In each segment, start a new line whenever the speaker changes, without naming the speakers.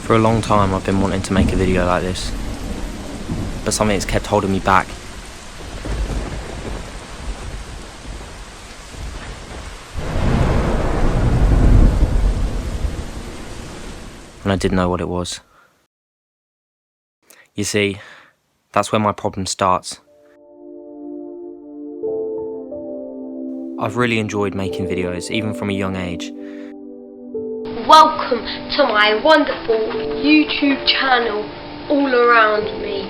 For a long time I've been wanting to make a video like this, but something's kept holding me back. And I didn't know what it was. You see, that's where my problem starts. I've really enjoyed making videos, even from a young age.
Welcome to my wonderful YouTube channel, All Around Me.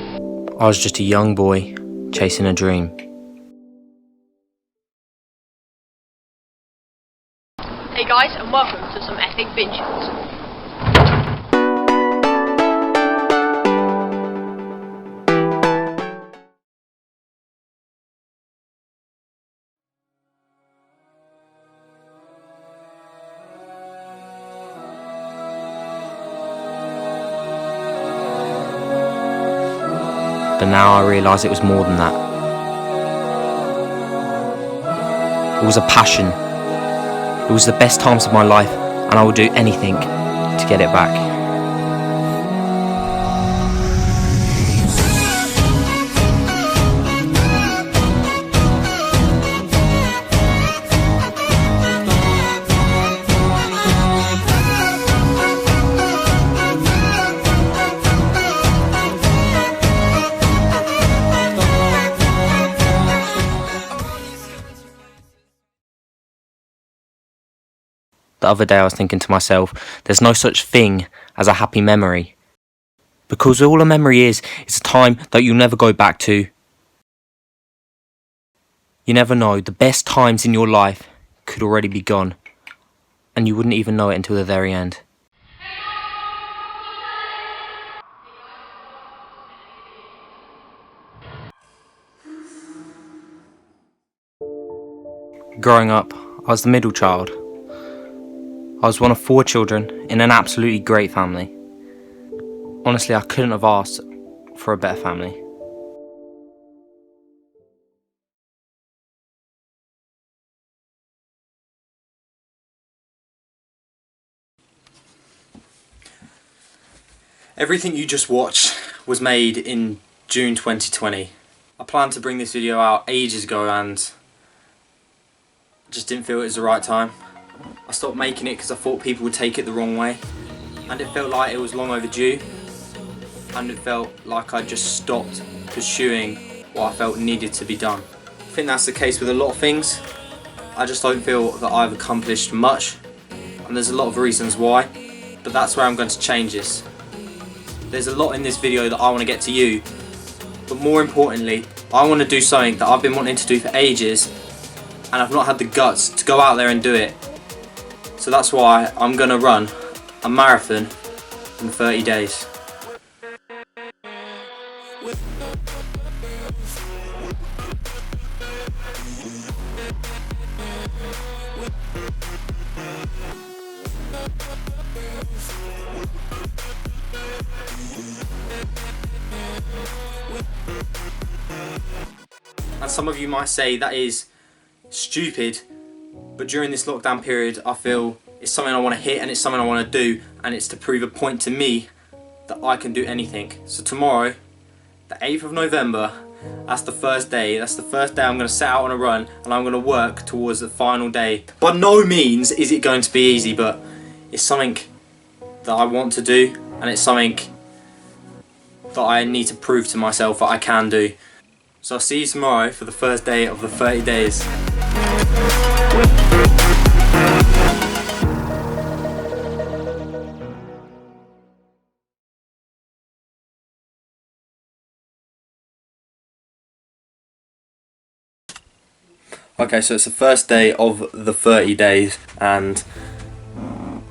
I was just a young boy, chasing a dream.
Hey guys, and welcome to some epic binge shots.
But now I realise it was more than that. It was a passion. It was the best times of my life, and I would do anything to get it back. The other day I was thinking to myself, there's no such thing as a happy memory. Because all a memory is a time that you'll never go back to. You never know, the best times in your life could already be gone. And you wouldn't even know it until the very end. Growing up, I was the middle child. I was one of 4 children in an absolutely great family. Honestly, I couldn't have asked for a better family. Everything you just watched was made in June 2020. I planned to bring this video out ages ago and just didn't feel it was the right time. I stopped making it because I thought people would take it the wrong way, and it felt like it was long overdue, and it felt like I just stopped pursuing what I felt needed to be done. I think that's the case with a lot of things. I just don't feel that I've accomplished much, and there's a lot of reasons why, but that's where I'm going to change this. There's a lot in this video that I want to get to you, but more importantly, I want to do something that I've been wanting to do for ages, and I've not had the guts to go out there and do it. So that's why I'm going to run a marathon in 30 days. And some of you might say that is stupid, but during this lockdown period I feel it's something I want to hit, and it's something I want to do, and it's to prove a point to me that I can do anything. So tomorrow, the 8th of November, that's the first day. That's the first day I'm going to set out on a run, and I'm going to work towards the final day. By no means is it going to be easy, but it's something that I want to do, and it's something that I need to prove to myself that I can do. So I'll see you tomorrow for the first day of the 30 days. Okay, so it's the first day of the 30 days, and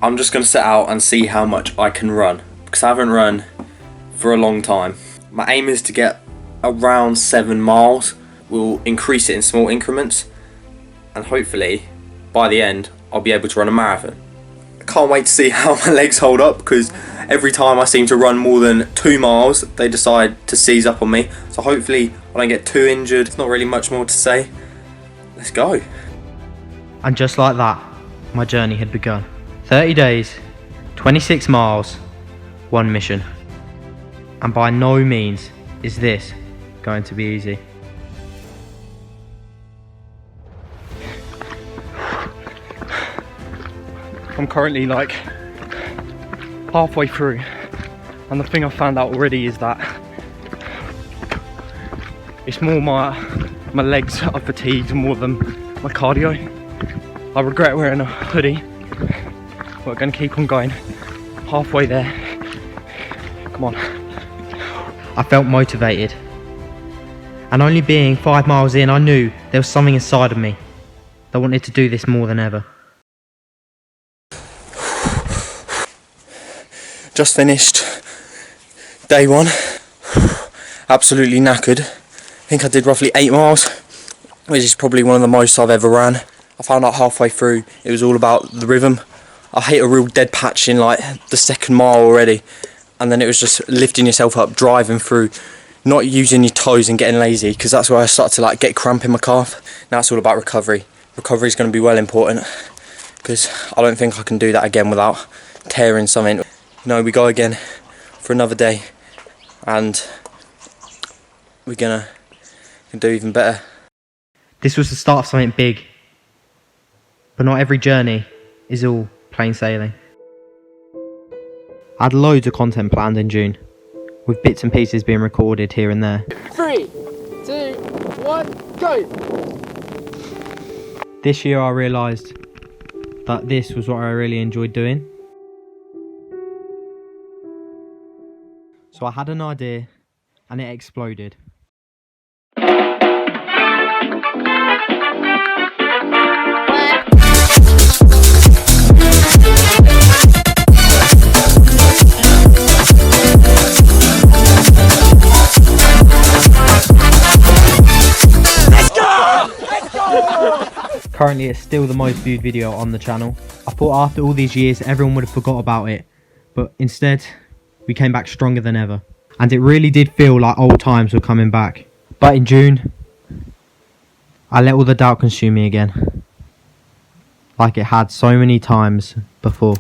I'm just going to set out and see how much I can run, because I haven't run for a long time. My aim is to get around 7 miles. We'll increase it in small increments, and hopefully by the end I'll be able to run a marathon. I can't wait to see how my legs hold up, because every time I seem to run more than 2 miles they decide to seize up on me. So hopefully I don't get too injured. It's not really much more to say. Let's go.
And just like that, my journey had begun. 30 days, 26 miles, one mission. And by no means is this going to be easy.
I'm currently like halfway through, and the thing I've found out already is that it's more my legs are fatigued more than my cardio. I regret wearing a hoodie. We're gonna keep on going. Halfway there. Come on.
I felt motivated. And only being 5 miles in, I knew there was something inside of me that wanted to do this more than ever.
Just finished day 1. Absolutely knackered. I think I did roughly 8 miles, which is probably one of the most I've ever ran. I found out halfway through it was all about the rhythm. I hit a real dead patch in like the 2nd mile already, and then it was just lifting yourself up, driving through, not using your toes and getting lazy, because that's where I started to like get cramp in my calf. Now it's all about recovery. Recovery is going to be well important, because I don't think I can do that again without tearing something. No, we go again for another day, and we're gonna do even better.
This was the start of something big, but not every journey is all plain sailing. I had loads of content planned in June, with bits and pieces being recorded here and there.
3, 2, 1, go!
This year I realised that this was what I really enjoyed doing. So I had an idea and it exploded. Currently it's still the most viewed video on the channel. I thought after all these years everyone would have forgot about it, but instead we came back stronger than ever. And it really did feel like old times were coming back. But in June, I let all the doubt consume me again, like it had so many times before.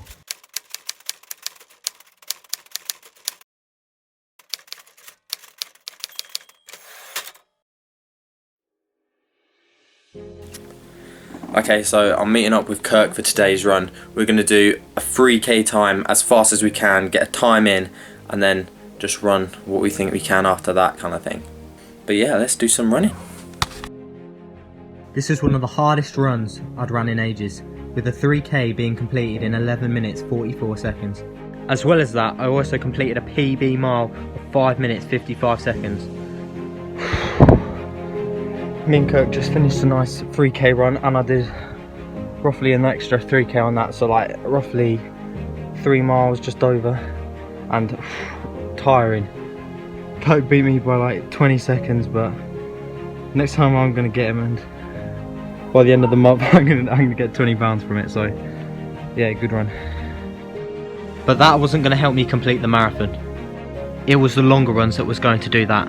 Okay, so I'm meeting up with Kirk for today's run. We're going to do a 3k time as fast as we can, get a time in, and then just run what we think we can after that kind of thing. But yeah, let's do some running.
This was one of the hardest runs I'd run in ages, with the 3k being completed in 11 minutes 44 seconds. As well as that, I also completed a PB mile of 5 minutes 55 seconds.
Me and Kirk just finished a nice 3k run, and I did roughly an extra 3k on that, so like roughly 3 miles just over, and tiring. Kirk beat me by like 20 seconds, but next time I'm gonna get him, and by the end of the month I'm gonna get £20 from it. So yeah, good run.
But that wasn't going to help me complete the marathon. It was the longer runs that was going to do that.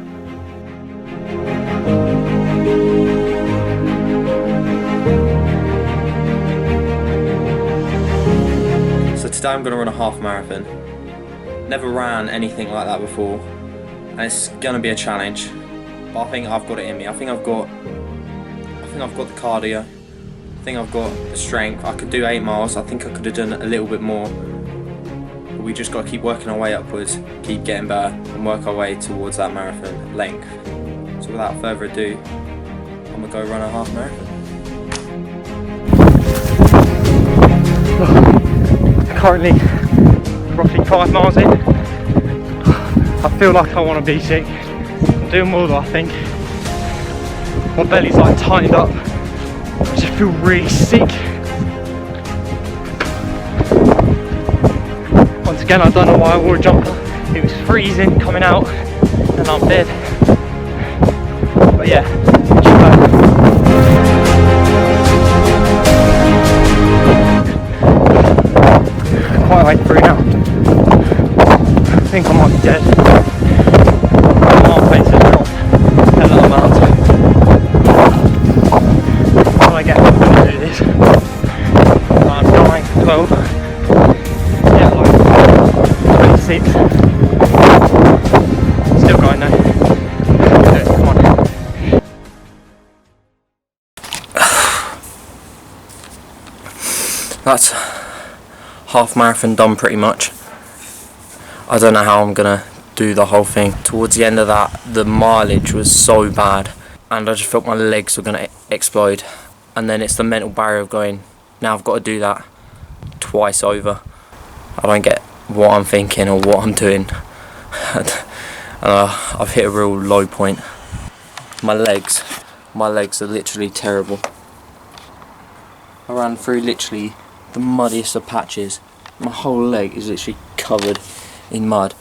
So today I'm going to run a half marathon. Never ran anything like that before, and it's going to be a challenge. But I think I've got it in me. I think I've got the cardio. I think I've got the strength. I could do 8 miles. I think I could have done a little bit more. But we just got to keep working our way upwards, keep getting better, and work our way towards that marathon length. So without further ado, I'm going to go run a half marathon.
Currently roughly 5 miles in. I feel like I want to be sick. I'm doing more though, I think. My belly's like tightened up. I just feel really sick. Once again, I don't know why I wore a jumper. It was freezing coming out and I'm dead. But yeah, quite way through now. I think I might be dead. My face is dropped a little amount. When I get up, I'm going to do this. I'm dying for 12. Yeah, like 26.
That's half marathon done pretty much. I don't know how I'm gonna do the whole thing. Towards the end of that, the mileage was so bad and I just felt my legs were gonna explode. And then it's the mental barrier of going, now I've got to do that twice over. I don't get what I'm thinking or what I'm doing. I've hit a real low point. My legs are literally terrible. I ran through literally the muddiest of patches. My whole leg is literally covered in mud.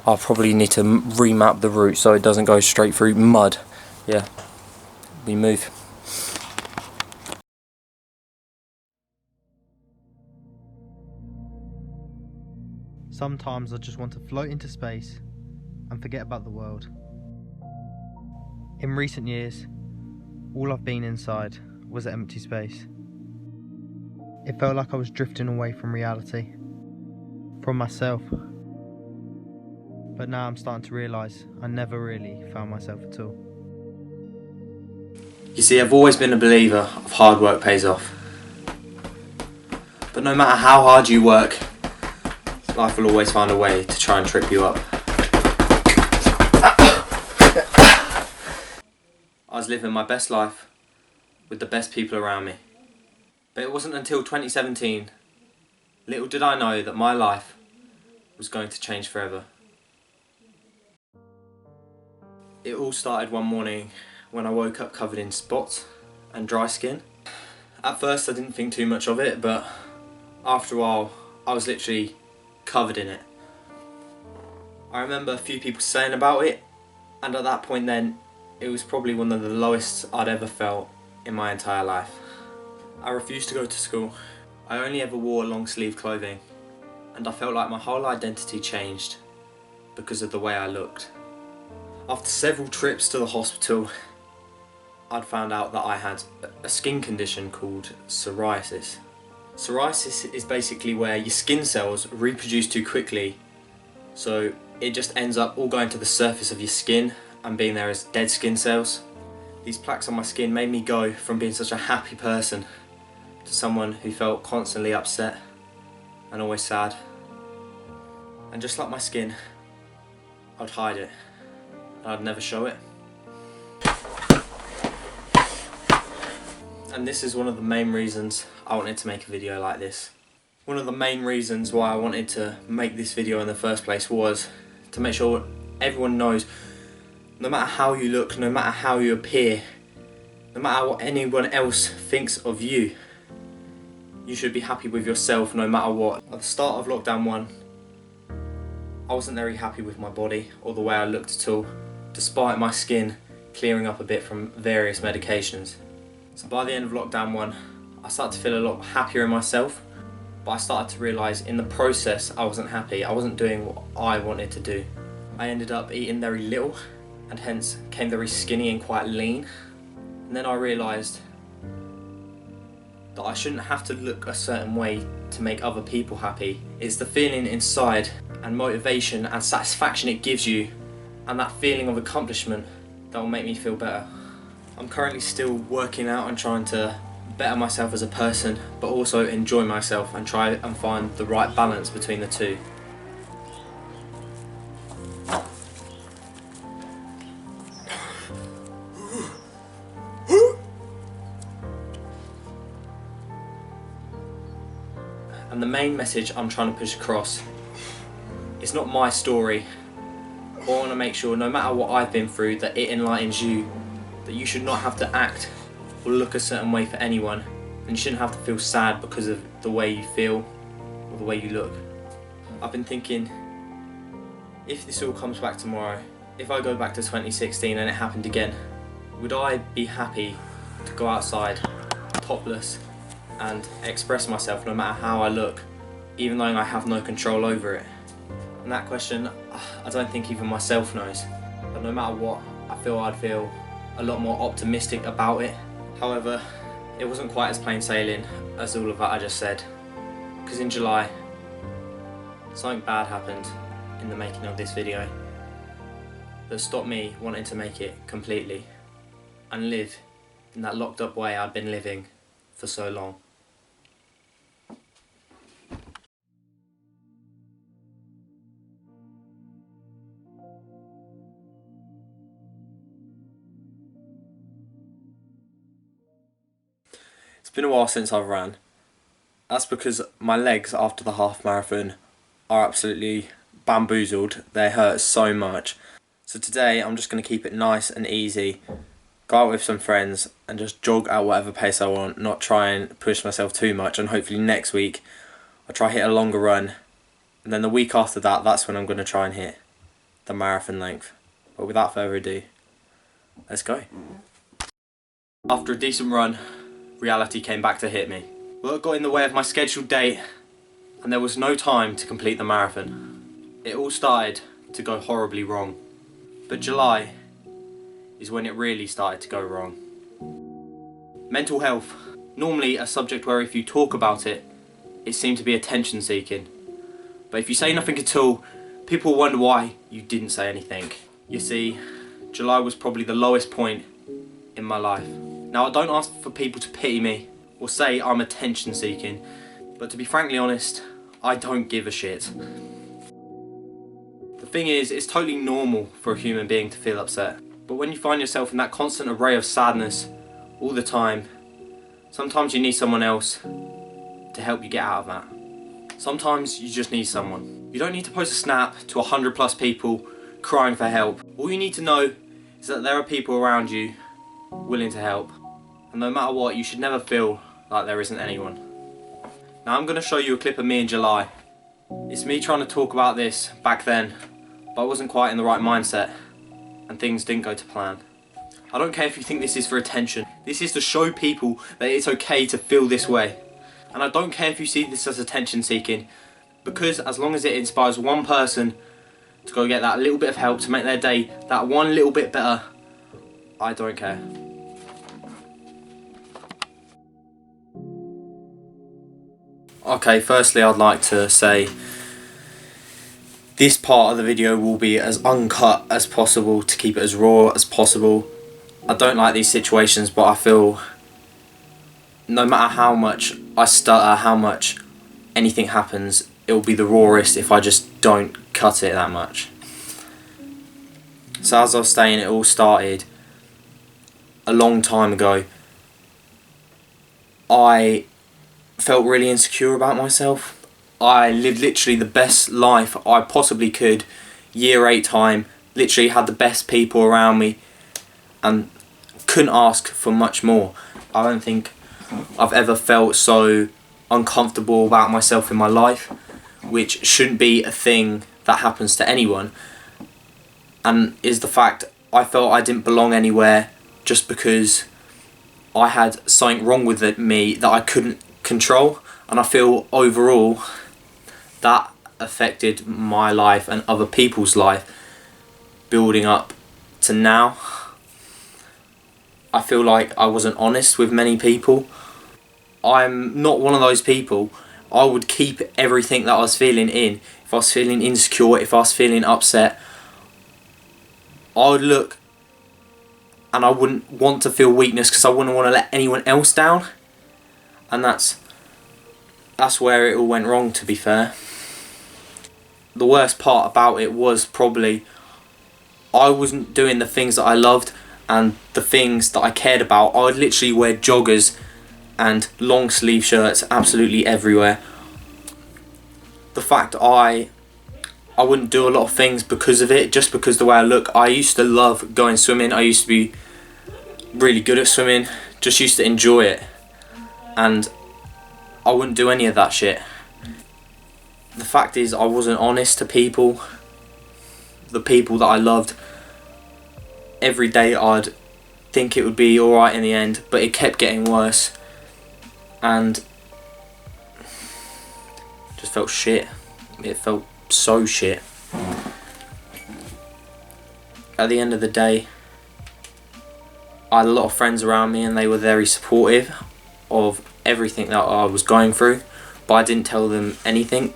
I'll probably need to remap the route so it doesn't go straight through mud. Yeah, we move.
Sometimes I just want to float into space and forget about the world. In recent years, all I've been inside was an empty space. It felt like I was drifting away from reality, from myself. But now I'm starting to realise I never really found myself at all.
You see, I've always been a believer of hard work pays off. But no matter how hard you work, life will always find a way to try and trip you up. I was living my best life with the best people around me. But it wasn't until 2017, little did I know that my life was going to change forever. It all started one morning when I woke up covered in spots and dry skin. At first I didn't think too much of it, but after a while I was literally covered in it. I remember a few people saying about it, and at that point then it was probably one of the lowest I'd ever felt in my entire life. I refused to go to school. I only ever wore long sleeve clothing, and I felt like my whole identity changed because of the way I looked. After several trips to the hospital, I'd found out that I had a skin condition called psoriasis. Psoriasis is basically where your skin cells reproduce too quickly, so it just ends up all going to the surface of your skin and being there as dead skin cells. These plaques on my skin made me go from being such a happy person to someone who felt constantly upset and always sad. And just like my skin, I'd hide it. I'd never show it. And this is one of the main reasons I wanted to make a video like this. One of the main reasons why I wanted to make this video in the first place was to make sure everyone knows, no matter how you look, no matter how you appear, no matter what anyone else thinks of you, you should be happy with yourself no matter what. At the start of lockdown 1, I wasn't very happy with my body or the way I looked at all, despite my skin clearing up a bit from various medications. So by the end of lockdown 1, I started to feel a lot happier in myself, but I started to realise in the process I wasn't happy. I wasn't doing what I wanted to do. I ended up eating very little and hence became very skinny and quite lean. And then I realised that I shouldn't have to look a certain way to make other people happy. It's the feeling inside and motivation and satisfaction it gives you, and that feeling of accomplishment that will make me feel better. I'm currently still working out and trying to better myself as a person, but also enjoy myself and try and find the right balance between the two. And the main message I'm trying to push across, it's not my story. I want to make sure no matter what I've been through that it enlightens you, that you should not have to act or look a certain way for anyone, and you shouldn't have to feel sad because of the way you feel or the way you look. I've been thinking, if this all comes back tomorrow, if I go back to 2016 and it happened again, would I be happy to go outside topless and express myself no matter how I look, even though I have no control over it? And that question, I don't think even myself knows. But no matter what, I feel I'd feel a lot more optimistic about it. However, it wasn't quite as plain sailing as all of that I just said. Because in July, something bad happened in the making of this video that stopped me wanting to make it completely and live in that locked up way I'd been living for so long. It's been a while since I've ran. That's because my legs after the half marathon are absolutely bamboozled. They hurt so much. So today I'm just going to keep it nice and easy, go out with some friends and just jog at whatever pace I want, not try and push myself too much, and hopefully next week I'll try hit a longer run, and then the week after that, that's when I'm going to try and hit the marathon length. But without further ado, let's go. After a decent run, reality came back to hit me. Work got in the way of my scheduled date and there was no time to complete the marathon. It all started to go horribly wrong. But July is when it really started to go wrong. Mental health, normally a subject where if you talk about it, it seemed to be attention seeking. But if you say nothing at all, people wonder why you didn't say anything. You see, July was probably the lowest point in my life. Now I don't ask for people to pity me or say I'm attention seeking, but to be frankly honest, I don't give a shit. The thing is, it's totally normal for a human being to feel upset. But when you find yourself in that constant array of sadness all the time, sometimes you need someone else to help you get out of that. Sometimes you just need someone. You don't need to post a snap to 100+ people crying for help. All you need to know is that there are people around you willing to help. And no matter what, you should never feel like there isn't anyone. Now I'm going to show you a clip of me in July. It's me trying to talk about this back then, but I wasn't quite in the right mindset and things didn't go to plan. I don't care if you think this is for attention. This is to show people that it's okay to feel this way. And I don't care if you see this as attention seeking, because as long as it inspires one person to go get that little bit of help to make their day that one little bit better, I don't care. Okay, firstly I'd like to say this part of the video will be as uncut as possible to keep it as raw as possible. I don't like these situations, but I feel no matter how much I stutter, how much anything happens, it will be the rawest if I just don't cut it that much. So as I was saying, it all started a long time ago. I felt really insecure about myself. I lived literally the best life I possibly could, year 8 time, literally had the best people around me and couldn't ask for much more. I don't think I've ever felt so uncomfortable about myself in my life, which shouldn't be a thing that happens to anyone, and is the fact I felt I didn't belong anywhere just because I had something wrong with me that I couldn't control. And I feel overall that affected my life and other people's life building up to now. I feel like I wasn't honest with many people. I'm not one of those people. I would keep everything that I was feeling in. If I was feeling insecure, if I was feeling upset, I would look and I wouldn't want to feel weakness because I wouldn't want to let anyone else down. And that's where it all went wrong, to be fair. The worst part about it was probably I wasn't doing the things that I loved and the things that I cared about. I would literally wear joggers and long sleeve shirts absolutely everywhere. The fact I wouldn't do a lot of things because of it, just because the way I look. I used to love going swimming. I used to be really good at swimming, just used to enjoy it, and I wouldn't do any of that shit. The fact is, I wasn't honest to people, the people that I loved. Every day I'd think it would be alright in the end, but it kept getting worse and just felt shit. It felt so shit. At the end of the day, I had a lot of friends around me and they were very supportive of everything that I was going through, but I didn't tell them anything.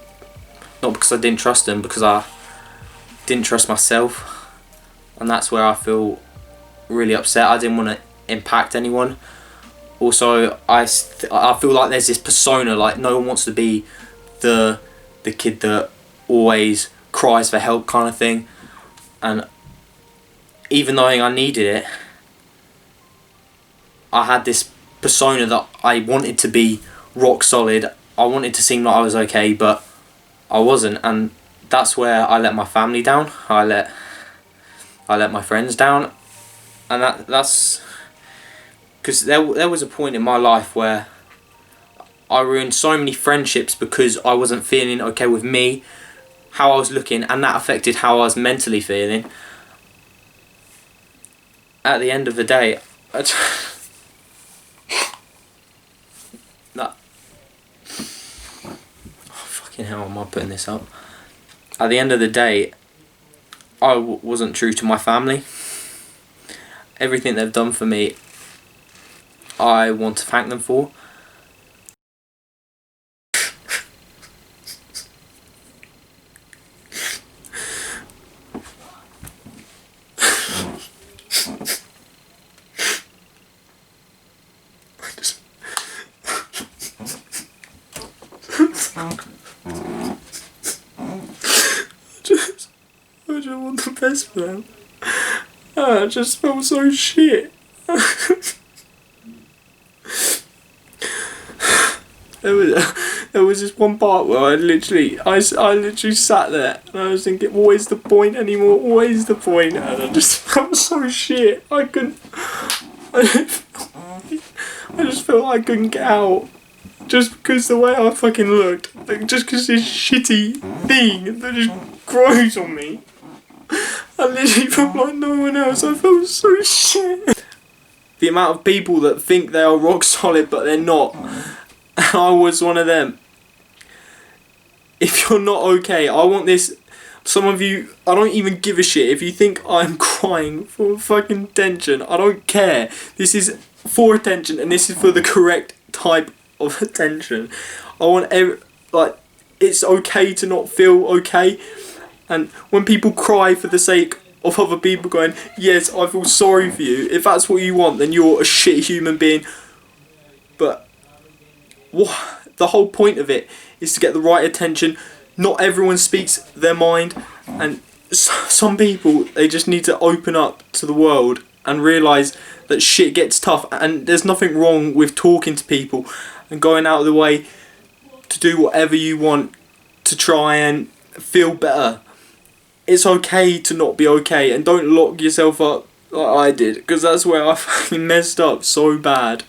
Not because I didn't trust them, because I didn't trust myself, and that's where I feel really upset. I didn't want to impact anyone. Also, I feel like there's this persona, like no one wants to be the kid that always cries for help kind of thing, and even though I needed it, I had this persona that I wanted to be rock solid. I wanted to seem like I was okay, but I wasn't, and that's where I let my family down. I let my friends down, and that's because there was a point in my life where I ruined so many friendships because I wasn't feeling okay with me, how I was looking, and that affected how I was mentally feeling. At the end of the day, fucking hell, am I putting this up? At the end of the day, I wasn't true to my family. Everything they've done for me, I want to thank them for. I just want the best for them. I just felt so shit. There was this one part where I literally sat there and I was thinking, what is the point anymore? What is the point? And I just felt so shit. I just felt like I couldn't get out. Just because the way I fucking looked. Like, just because this shitty thing that just grows on me. I literally felt like no one else. I felt so shit. The amount of people that think they are rock solid but they're not. I was one of them. If you're not okay, I want this. Some of you, I don't even give a shit. If you think I'm crying for fucking attention, I don't care. This is for attention, and this is for the correct type of attention. I want it's okay to not feel okay. And when people cry for the sake of other people going, yes, I feel sorry for you, if that's what you want, then you're a shit human being. But the whole point of it is to get the right attention. Not everyone speaks their mind, and some people, they just need to open up to the world and realise that shit gets tough, and there's nothing wrong with talking to people and going out of the way to do whatever you want to try and feel better. It's okay to not be okay, and don't lock yourself up like I did, because that's where I fucking messed up so bad,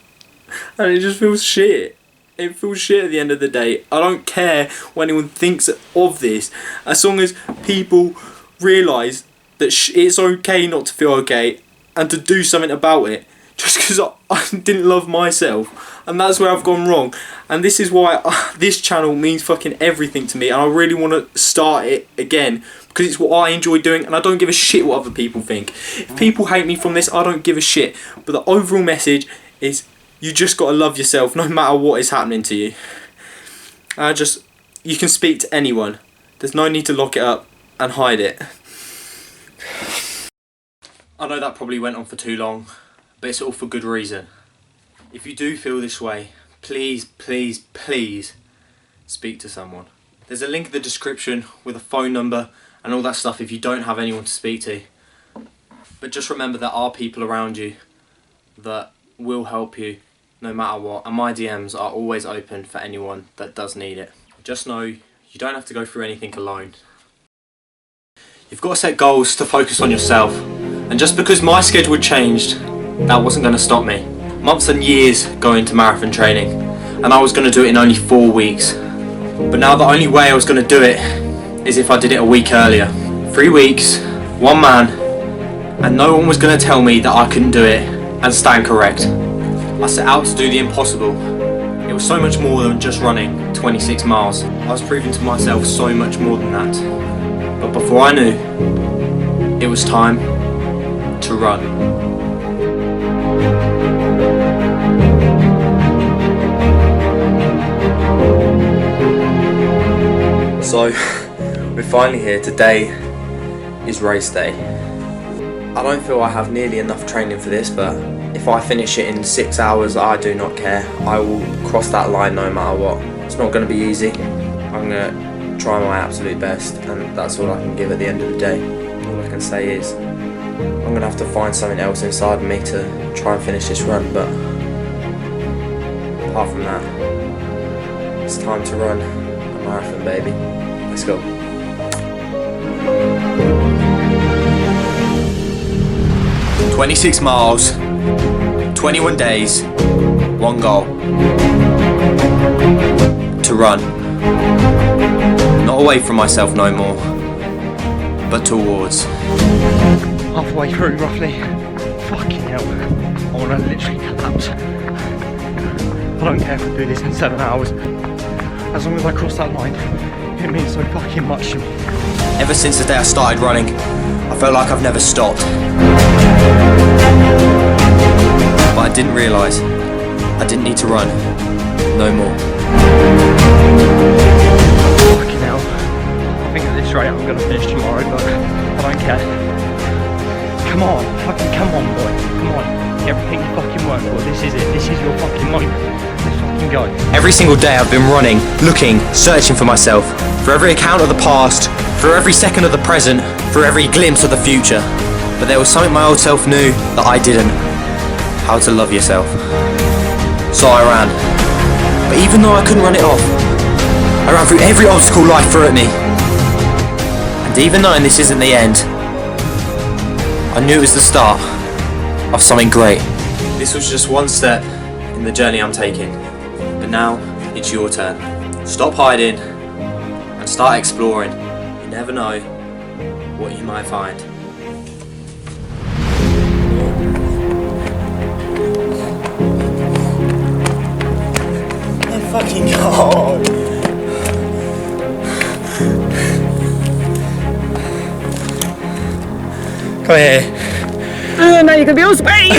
and it just feels shit. It feels shit at the end of the day. I don't care what anyone thinks of this, as long as people realise that it's okay not to feel okay and to do something about it, just because I didn't love myself. And that's where I've gone wrong. And this is why this channel means fucking everything to me, and I really want to start it again, because it's what I enjoy doing, and I don't give a shit what other people think. If people hate me from this, I don't give a shit. But the overall message is, you just got to love yourself no matter what is happening to you. You can speak to anyone. There's no need to lock it up and hide it. I know that probably went on for too long, but it's all for good reason. If you do feel this way, please, please, please speak to someone. There's a link in the description with a phone number and all that stuff if you don't have anyone to speak to. But just remember there are people around you that will help you no matter what, and my DMs are always open for anyone that does need it. Just know you don't have to go through anything alone. You've got to set goals to focus on yourself, and just because my schedule changed, that wasn't going to stop me. Months and years going to marathon training, and I was going to do it in only 4 weeks. But now the only way I was going to do it is if I did it a week earlier. 3 weeks, one man, and no one was going to tell me that I couldn't do it and stand correct. I set out to do the impossible. It was so much more than just running 26 miles. I was proving to myself so much more than that. But before I knew, it was time to run. So, we're finally here. Today is race day. I don't feel I have nearly enough training for this, but if I finish it in 6 hours, I do not care. I will cross that line no matter what. It's not going to be easy. I'm going to try my absolute best, and that's all I can give at the end of the day. All I can say is I'm going to have to find something else inside of me to try and finish this run, but apart from that, it's time to run a marathon, baby. Let's go. "26 miles, 21 days, one goal. To run. Not away from myself no more, but towards."
Halfway through, roughly. Fucking hell. I want to literally collapse. I don't care if I do this in 7 hours. As long as I cross that line, it means so fucking much to me.
Ever since the day I started running, I felt like I've never stopped. But I didn't realise I didn't need to run no more.
Fucking hell. I think at this rate I'm gonna finish tomorrow, but I don't care. Come on, fucking come on, boy. Come on. Everything you fucking work for. This is it. This is your fucking moment. Let's fucking go.
Every single day I've been running, looking, searching for myself, for every account of the past, for every second of the present, for every glimpse of the future. But there was something my old self knew that I didn't. How to love yourself. So I ran. But even though I couldn't run it off, I ran through every obstacle life threw at me. And even knowing this isn't the end, I knew it was the start of something great. This was just one step in the journey I'm taking. But now, it's your turn. Stop hiding and start exploring. You never know what you might find. Oh fucking God. Come here.
Now you can be on speed.